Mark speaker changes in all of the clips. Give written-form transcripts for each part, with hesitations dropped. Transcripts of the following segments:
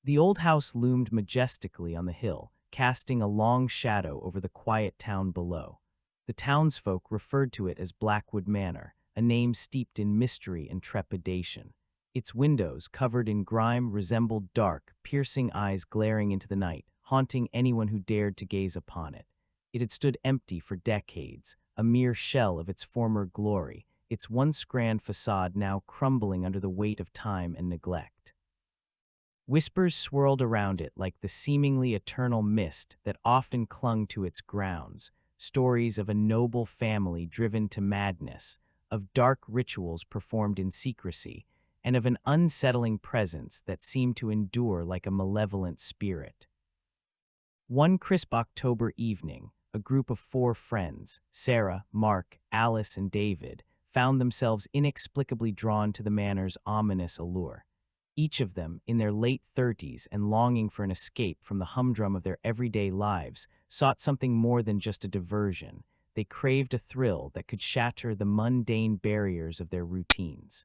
Speaker 1: The old house loomed majestically on the hill, casting a long shadow over the quiet town below. The townsfolk referred to it as Blackwood Manor, a name steeped in mystery and trepidation. Its windows, covered in grime, resembled dark, piercing eyes glaring into the night, haunting anyone who dared to gaze upon it. It had stood empty for decades, a mere shell of its former glory, its once grand facade now crumbling under the weight of time and neglect. Whispers swirled around it like the seemingly eternal mist that often clung to its grounds, stories of a noble family driven to madness, of dark rituals performed in secrecy, and of an unsettling presence that seemed to endure like a malevolent spirit. One crisp October evening, a group of four friends, Sarah, Mark, Alice, and David, found themselves inexplicably drawn to the manor's ominous allure. Each of them, in their late 30s and longing for an escape from the humdrum of their everyday lives, sought something more than just a diversion. They craved a thrill that could shatter the mundane barriers of their routines.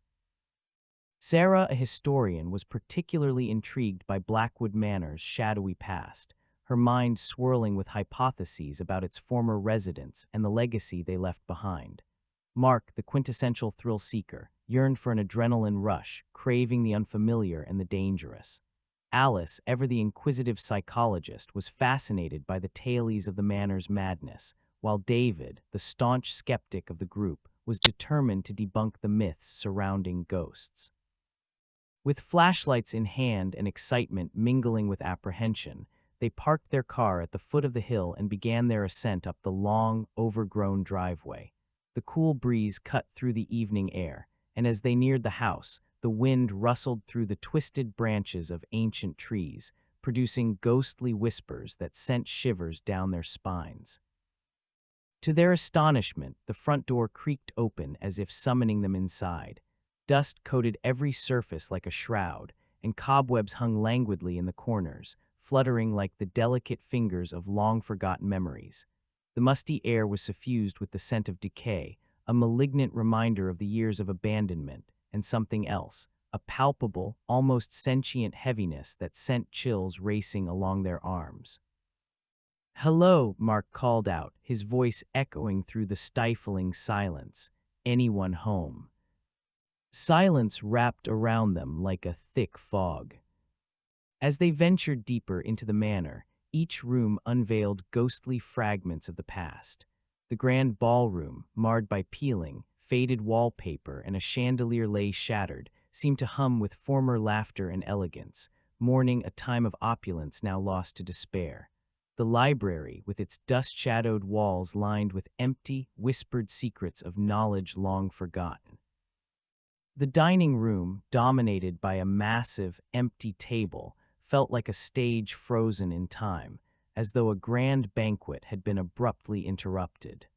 Speaker 1: Sarah, a historian, was particularly intrigued by Blackwood Manor's shadowy past, her mind swirling with hypotheses about its former residents and the legacy they left behind. Mark, the quintessential thrill-seeker, yearned for an adrenaline rush, craving the unfamiliar and the dangerous. Alice, ever the inquisitive psychologist, was fascinated by the tales of the manor's madness, while David, the staunch skeptic of the group, was determined to debunk the myths surrounding ghosts. With flashlights in hand and excitement mingling with apprehension, they parked their car at the foot of the hill and began their ascent up the long, overgrown driveway. The cool breeze cut through the evening air, and as they neared the house, the wind rustled through the twisted branches of ancient trees, producing ghostly whispers that sent shivers down their spines. To their astonishment, the front door creaked open as if summoning them inside. Dust coated every surface like a shroud, and cobwebs hung languidly in the corners, fluttering like the delicate fingers of long-forgotten memories. The musty air was suffused with the scent of decay, a malignant reminder of the years of abandonment, and something else, a palpable, almost sentient heaviness that sent chills racing along their arms. "Hello," Mark called out, his voice echoing through the stifling silence. "Anyone home?" Silence wrapped around them like a thick fog. As they ventured deeper into the manor, each room unveiled ghostly fragments of the past. The grand ballroom, marred by peeling, faded wallpaper and a chandelier lay shattered, seemed to hum with former laughter and elegance, mourning a time of opulence now lost to despair. The library, with its dust-shadowed walls lined with empty, whispered secrets of knowledge long forgotten. The dining room, dominated by a massive, empty table, felt like a stage frozen in time, as though a grand banquet had been abruptly interrupted.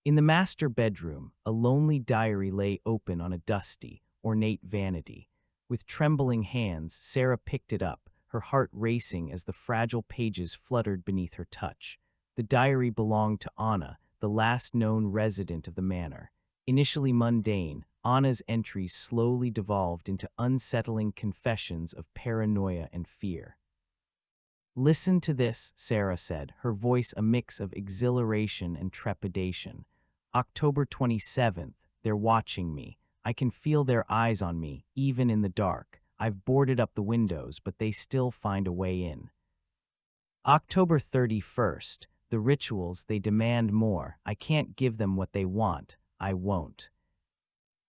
Speaker 1: In the master bedroom, a lonely diary lay open on a dusty, ornate vanity. With trembling hands, Sarah picked it up, her heart racing as the fragile pages fluttered beneath her touch. The diary belonged to Anna, the last known resident of the manor. Initially mundane, Anna's entries slowly devolved into unsettling confessions of paranoia and fear. "Listen to this," Sarah said, her voice a mix of exhilaration and trepidation. "October 27th, they're watching me. I can feel their eyes on me, even in the dark. I've boarded up the windows, but they still find a way in. October 31st, the rituals, they demand more. I can't give them what they want. I won't.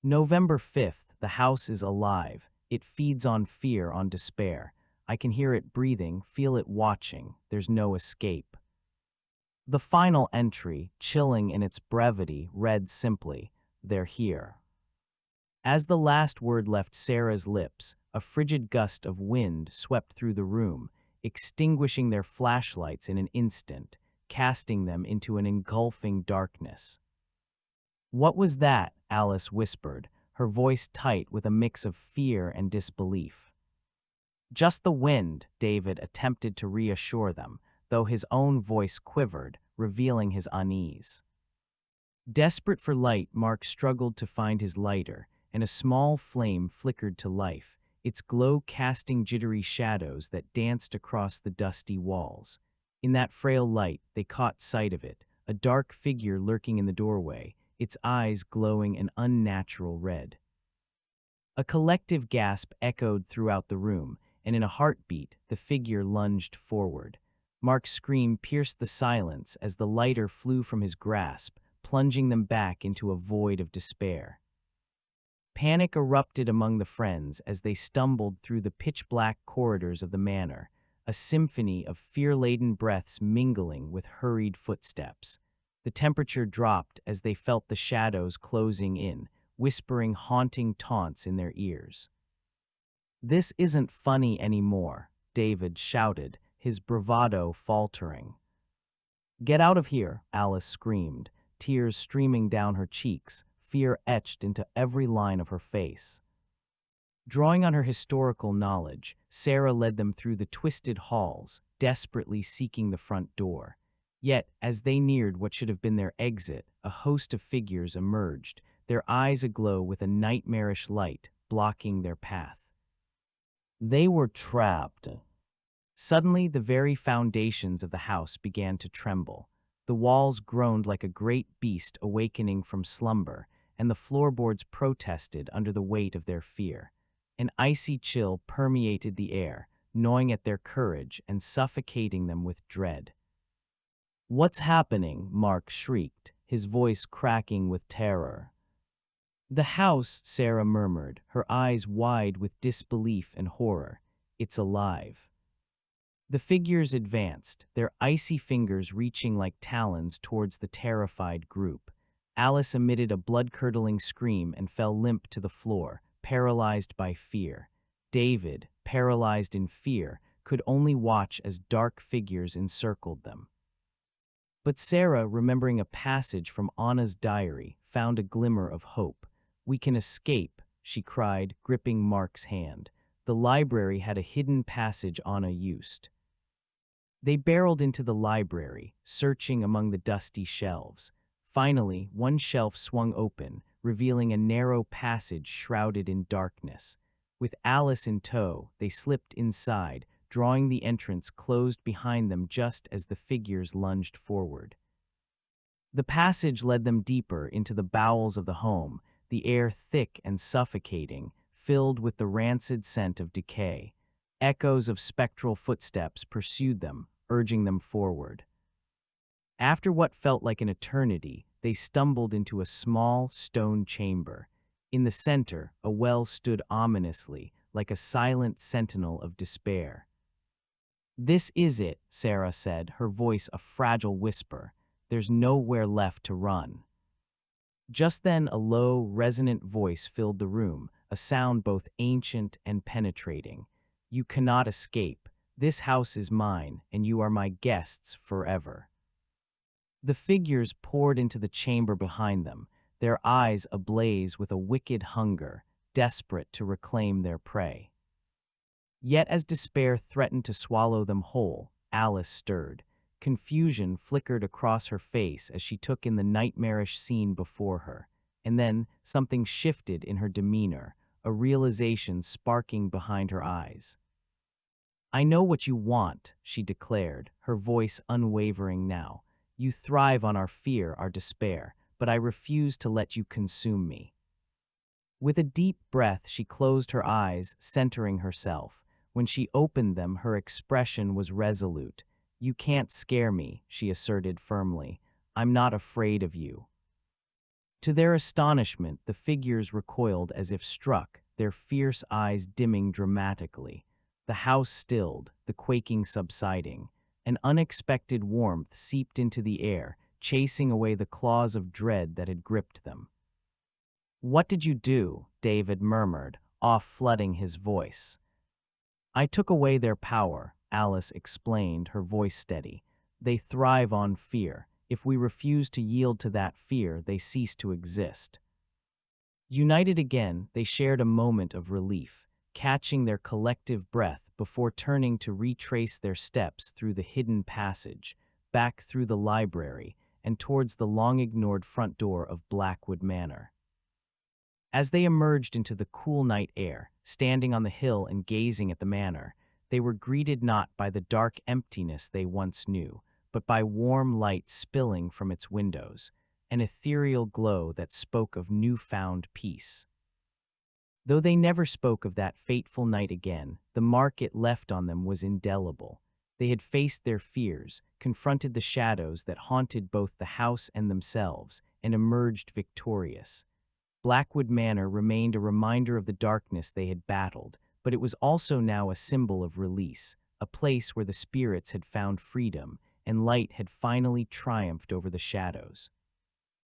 Speaker 1: November 5th, the house is alive. It feeds on fear, on despair. I can hear it breathing, feel it watching. There's no escape." The final entry, chilling in its brevity, read simply, "They're here." As the last word left Sarah's lips, a frigid gust of wind swept through the room, extinguishing their flashlights in an instant, casting them into an engulfing darkness. "What was that?" Alice whispered, her voice tight with a mix of fear and disbelief. "Just the wind," David attempted to reassure them, though his own voice quivered, revealing his unease. Desperate for light, Mark struggled to find his lighter, and a small flame flickered to life, its glow casting jittery shadows that danced across the dusty walls. In that frail light, they caught sight of it, a dark figure lurking in the doorway, its eyes glowing an unnatural red. A collective gasp echoed throughout the room, and in a heartbeat, the figure lunged forward. Mark's scream pierced the silence as the lighter flew from his grasp, plunging them back into a void of despair. Panic erupted among the friends as they stumbled through the pitch-black corridors of the manor, a symphony of fear-laden breaths mingling with hurried footsteps. The temperature dropped as they felt the shadows closing in, whispering haunting taunts in their ears. "This isn't funny anymore," David shouted, his bravado faltering. "Get out of here," Alice screamed, tears streaming down her cheeks, fear etched into every line of her face. Drawing on her historical knowledge, Sarah led them through the twisted halls, desperately seeking the front door. Yet, as they neared what should have been their exit, a host of figures emerged, their eyes aglow with a nightmarish light, blocking their path. They were trapped. Suddenly, the very foundations of the house began to tremble. The walls groaned like a great beast awakening from slumber, and the floorboards protested under the weight of their fear. An icy chill permeated the air, gnawing at their courage and suffocating them with dread. "What's happening?" Mark shrieked, his voice cracking with terror. "The house," Sarah murmured, her eyes wide with disbelief and horror. "It's alive." The figures advanced, their icy fingers reaching like talons towards the terrified group. Alice emitted a blood-curdling scream and fell limp to the floor, paralyzed by fear. David, paralyzed in fear, could only watch as dark figures encircled them. But Sarah, remembering a passage from Anna's diary, found a glimmer of hope. "We can escape," she cried, gripping Mark's hand. The library had a hidden passage Anna used. They barreled into the library, searching among the dusty shelves. Finally, one shelf swung open, revealing a narrow passage shrouded in darkness. With Alice in tow, they slipped inside, drawing the entrance closed behind them just as the figures lunged forward. The passage led them deeper into the bowels of the home, the air thick and suffocating, filled with the rancid scent of decay. Echoes of spectral footsteps pursued them, urging them forward. After what felt like an eternity, they stumbled into a small stone chamber. In the center, a well stood ominously, like a silent sentinel of despair. "This is it," Sarah said, her voice a fragile whisper. "There's nowhere left to run." Just then, a low, resonant voice filled the room, a sound both ancient and penetrating. "You cannot escape. This house is mine, and you are my guests forever." The figures poured into the chamber behind them, their eyes ablaze with a wicked hunger, desperate to reclaim their prey. Yet as despair threatened to swallow them whole, Alice stirred. Confusion flickered across her face as she took in the nightmarish scene before her. And then something shifted in her demeanor, a realization sparking behind her eyes. "I know what you want," she declared, her voice unwavering now. "You thrive on our fear, our despair, but I refuse to let you consume me." With a deep breath, she closed her eyes, centering herself. When she opened them, her expression was resolute. "You can't scare me," she asserted firmly. "I'm not afraid of you." To their astonishment, the figures recoiled as if struck, their fierce eyes dimming dramatically. The house stilled, the quaking subsiding. An unexpected warmth seeped into the air, chasing away the claws of dread that had gripped them. "What did you do?" David murmured, off-flooding his voice. "I took away their power," Alice explained, her voice steady. "They thrive on fear. If we refuse to yield to that fear, they cease to exist." United again, they shared a moment of relief, catching their collective breath before turning to retrace their steps through the hidden passage, back through the library, and towards the long-ignored front door of Blackwood Manor. As they emerged into the cool night air, standing on the hill and gazing at the manor, they were greeted not by the dark emptiness they once knew, but by warm light spilling from its windows, an ethereal glow that spoke of newfound peace. Though they never spoke of that fateful night again, the mark it left on them was indelible. They had faced their fears, confronted the shadows that haunted both the house and themselves, and emerged victorious. Blackwood Manor remained a reminder of the darkness they had battled, but it was also now a symbol of release, a place where the spirits had found freedom, and light had finally triumphed over the shadows.